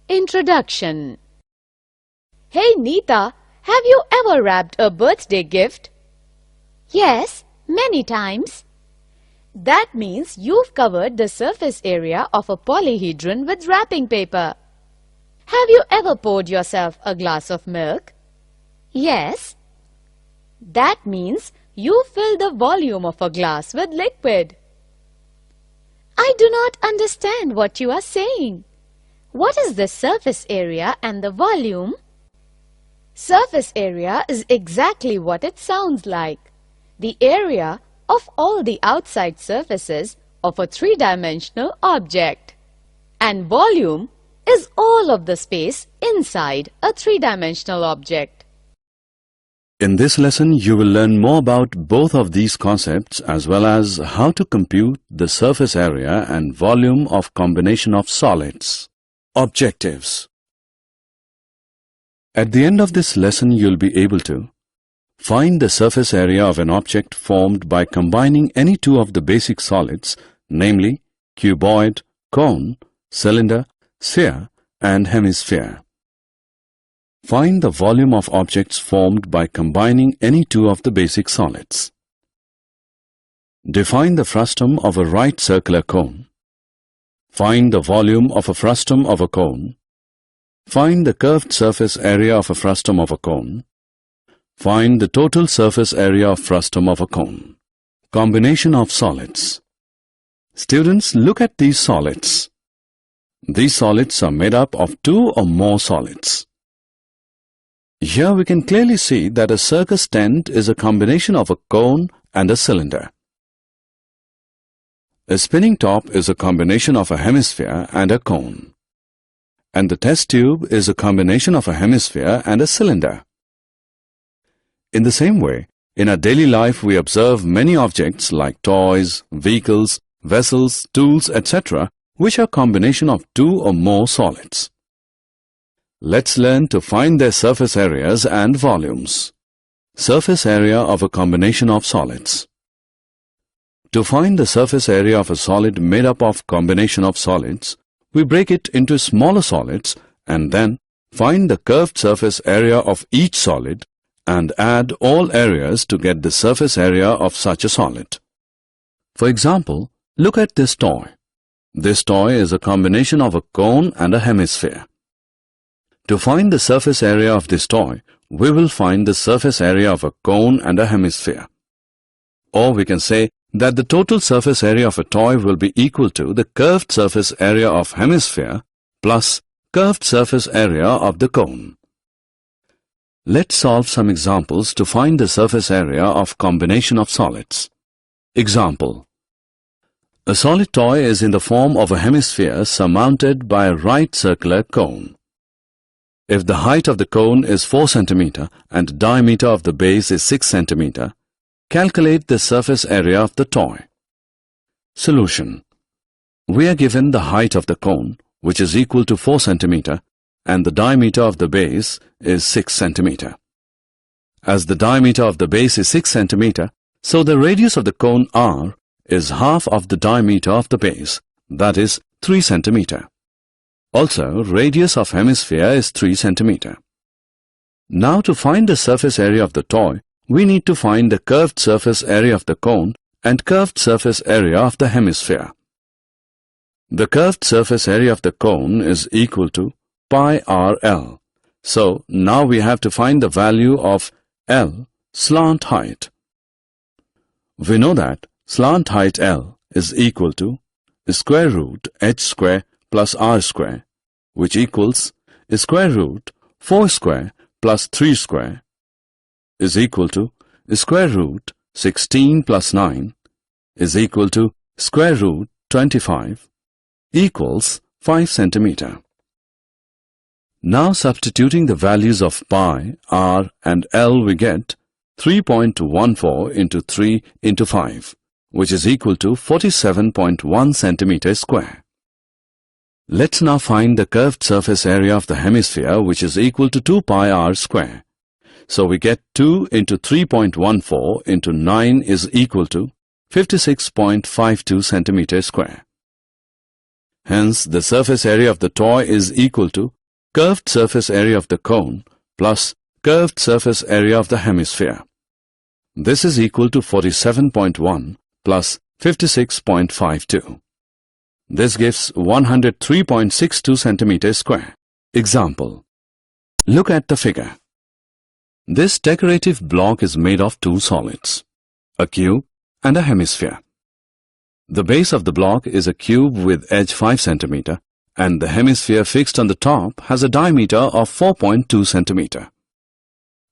Introduction. Hey Neeta, have you ever wrapped a birthday gift? Yes, many times. That means you've covered the surface area of a polyhedron with wrapping paper. Have you ever poured yourself a glass of milk? Yes. That means you fill the volume of a glass with liquid. I do not understand what you are saying. What is the surface area and the volume? Surface area is exactly what it sounds like. The area of all the outside surfaces of a three-dimensional object. And volume is all of the space inside a three-dimensional object. In this lesson, you will learn more about both of these concepts as well as how to compute the surface area and volume of combination of solids. Objectives. At the end of this lesson, you'll be able to find the surface area of an object formed by combining any two of the basic solids, namely cuboid, cone, cylinder, sphere, and hemisphere. Find the volume of objects formed by combining any two of the basic solids. Define the frustum of a right circular cone. Find the volume of a frustum of a cone. Find the curved surface area of a frustum of a cone. Find the total surface area of frustum of a cone. Combination of solids. Students, look at these solids. These solids are made up of two or more solids. Here we can clearly see that a circus tent is a combination of a cone and a cylinder. A spinning top is a combination of a hemisphere and a cone. And the test tube is a combination of a hemisphere and a cylinder. In the same way, in our daily life we observe many objects like toys, vehicles, vessels, tools, etc., which are combination of two or more solids. Let's learn to find their surface areas and volumes. Surface area of a combination of solids. To find the surface area of a solid made up of combination of solids, we break it into smaller solids and then find the curved surface area of each solid and add all areas to get the surface area of such a solid. For example, look at this toy. This toy is a combination of a cone and a hemisphere. To find the surface area of this toy, we will find the surface area of a cone and a hemisphere. Or we can say that the total surface area of a toy will be equal to the curved surface area of hemisphere plus curved surface area of the cone. Let's solve some examples to find the surface area of combination of solids. Example. A solid toy is in the form of a hemisphere surmounted by a right circular cone. If the height of the cone is 4 cm and the diameter of the base is 6 cm, calculate the surface area of the toy. Solution. We are given the height of the cone, which is equal to 4 cm, and the diameter of the base is 6 cm. As the diameter of the base is 6 cm, so the radius of the cone R is half of the diameter of the base, that is 3 cm. Also, radius of hemisphere is 3 cm. Now to find the surface area of the toy, we need to find the curved surface area of the cone and curved surface area of the hemisphere. The curved surface area of the cone is equal to pi RL. So, now we have to find the value of L, slant height. We know that slant height L is equal to square root h square plus r square, which equals square root 4 square plus 3 square is equal to square root 16 plus 9 is equal to square root 25 equals 5 cm. Now substituting the values of pi, r and L, we get 3.14 into 3 into 5, which is equal to 47.1 centimeter square. Let's now find the curved surface area of the hemisphere, which is equal to 2 pi r square. So we get 2 into 3.14 into 9 is equal to 56.52 centimeter square. Hence, the surface area of the toy is equal to curved surface area of the cone plus curved surface area of the hemisphere. This is equal to 47.1 plus 56.52. This gives 103.62 centimeters square. Example. Look at the figure. This decorative block is made of two solids, a cube and a hemisphere. The base of the block is a cube with edge 5 cm and the hemisphere fixed on the top has a diameter of 4.2 cm.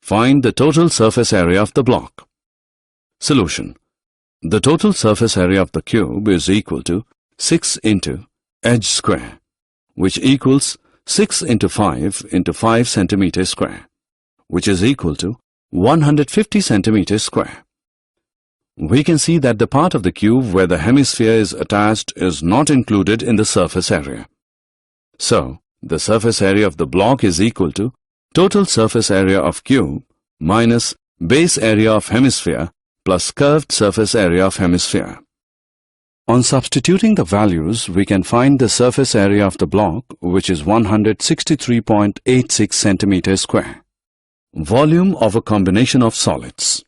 Find the total surface area of the block. Solution. The total surface area of the cube is equal to 6 into edge square, which equals 6 into 5 into 5 centimeters square, which is equal to 150 centimeters square. We can see that the part of the cube where the hemisphere is attached is not included in the surface area. So, the surface area of the block is equal to total surface area of cube minus base area of hemisphere plus curved surface area of hemisphere. On substituting the values, we can find the surface area of the block, which is 163.86 centimeters square. Volume of a combination of solids.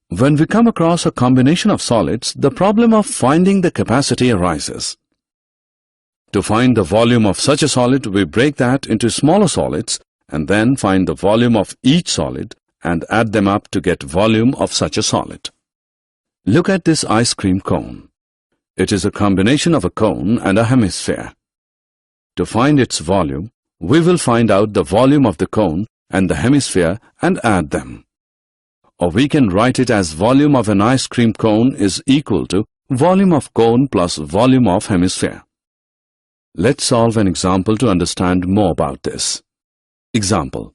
When we come across a combination of solids, the problem of finding the capacity arises. To find the volume of such a solid, we break that into smaller solids and then find the volume of each solid and add them up to get volume of such a solid. Look at this ice cream cone. It is a combination of a cone and a hemisphere. To find its volume, we will find out the volume of the cone and the hemisphere and add them. Or we can write it as volume of an ice cream cone is equal to volume of cone plus volume of hemisphere. Let's solve an example to understand more about this. Example.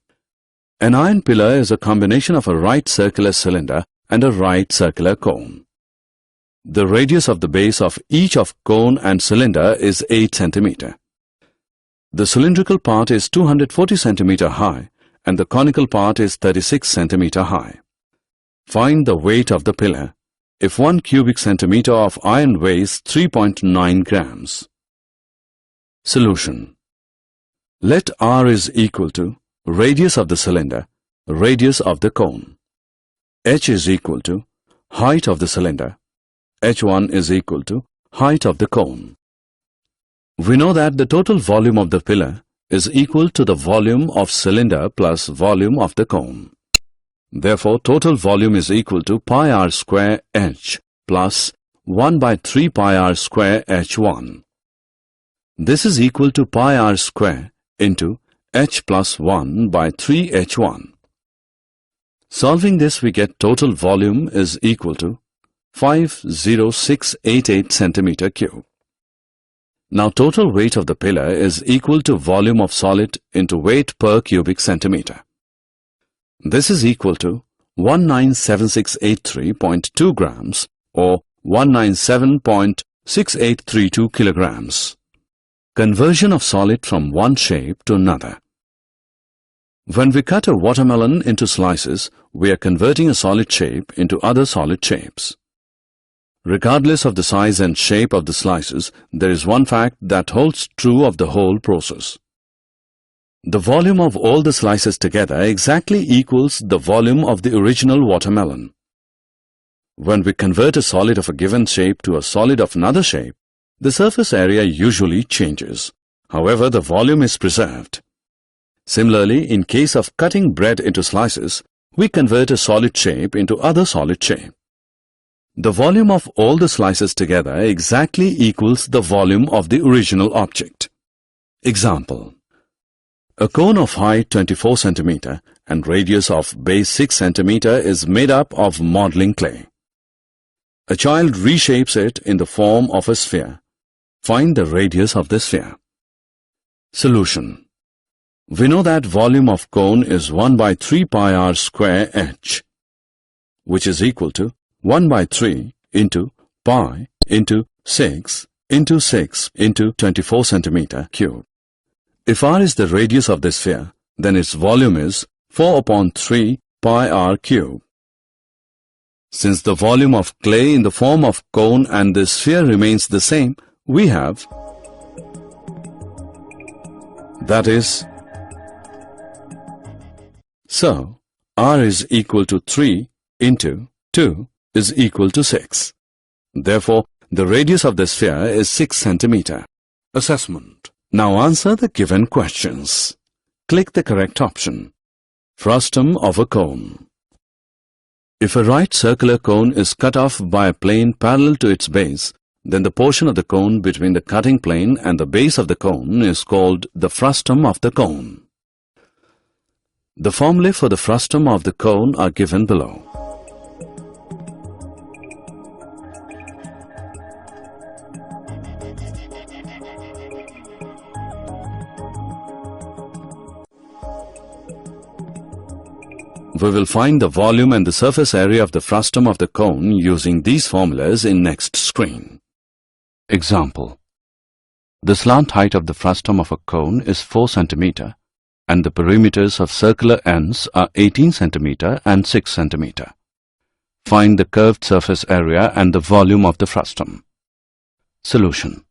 An iron pillar is a combination of a right circular cylinder and a right circular cone. The radius of the base of each of cone and cylinder is 8 cm. The cylindrical part is 240 cm high and the conical part is 36 cm high. Find the weight of the pillar if 1 cubic centimeter of iron weighs 3.9 grams. Solution. Let R is equal to radius of the cylinder, radius of the cone. H is equal to height of the cylinder. H1 is equal to height of the cone. We know that the total volume of the pillar is equal to the volume of cylinder plus volume of the cone. Therefore, total volume is equal to pi r square H plus 1 by 3 pi r square H1. This is equal to pi r square into H plus 1 by 3 H1. Solving this, we get total volume is equal to 50688 centimeter cube. Now total weight of the pillar is equal to volume of solid into weight per cubic centimeter. This is equal to 197683.2 grams or 197.6832 kilograms. Conversion of solid from one shape to another. When we cut a watermelon into slices, we are converting a solid shape into other solid shapes. Regardless of the size and shape of the slices, there is one fact that holds true of the whole process. The volume of all the slices together exactly equals the volume of the original watermelon. When we convert a solid of a given shape to a solid of another shape, the surface area usually changes. However, the volume is preserved. Similarly, in case of cutting bread into slices, we convert a solid shape into other solid shape. The volume of all the slices together exactly equals the volume of the original object. Example. A cone of height 24 cm and radius of base 6 cm is made up of modeling clay. A child reshapes it in the form of a sphere. Find the radius of the sphere. Solution. We know that volume of cone is 1 by 3 pi r square H, which is equal to 1 by 3 into pi into 6 into 6 into 24 centimeter cube. If r is the radius of the sphere, then its volume is 4 upon 3 pi r cube. Since the volume of clay in the form of cone and the sphere remains the same, we have That is, so r is equal to 3 into 2 is equal to 6. Therefore, the radius of the sphere is 6 centimeter. Assessment. Now answer the given questions. Click the correct option. Frustum of a cone. If a right circular cone is cut off by a plane parallel to its base, then the portion of the cone between the cutting plane and the base of the cone is called the frustum of the cone. The formulae for the frustum of the cone are given below. We will find the volume and the surface area of the frustum of the cone using these formulas in next screen. Example. The slant height of the frustum of a cone is 4 cm and the perimeters of circular ends are 18 cm and 6 cm. Find the curved surface area and the volume of the frustum. Solution.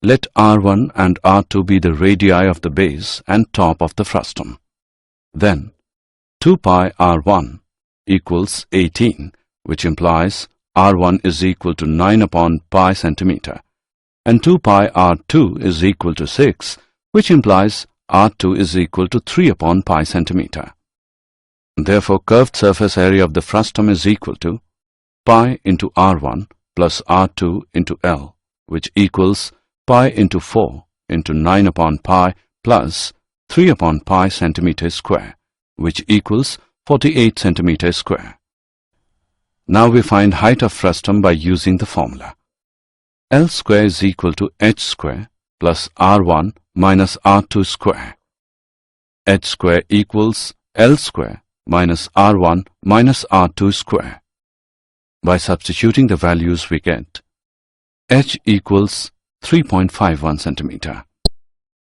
Let R1 and R2 be the radii of the base and top of the frustum. Then 2 pi R1 equals 18, which implies R1 is equal to 9 upon pi centimeter, and 2 pi R2 is equal to 6, which implies R2 is equal to 3 upon pi centimeter. Therefore, curved surface area of the frustum is equal to pi into R1 plus R2 into L, which equals pi into 4 into 9 upon pi plus 3 upon pi centimeter square, which equals 48 centimeters square. Now we find height of frustum by using the formula. L square is equal to h square plus R1 minus R2 square. H square equals L square minus R1 minus R2 square. By substituting the values we get h equals 3.51 centimeter.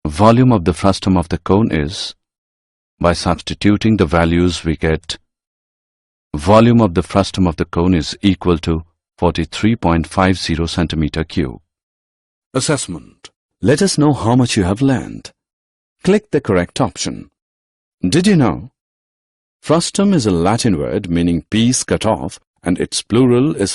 Volume of the frustum of the cone is, by substituting the values we get, volume of the frustum of the cone is equal to 43.50 centimeter cube. Assessment. Let us know how much you have learned. Click the correct option. Did you know? Frustum is a Latin word meaning piece cut off and its plural is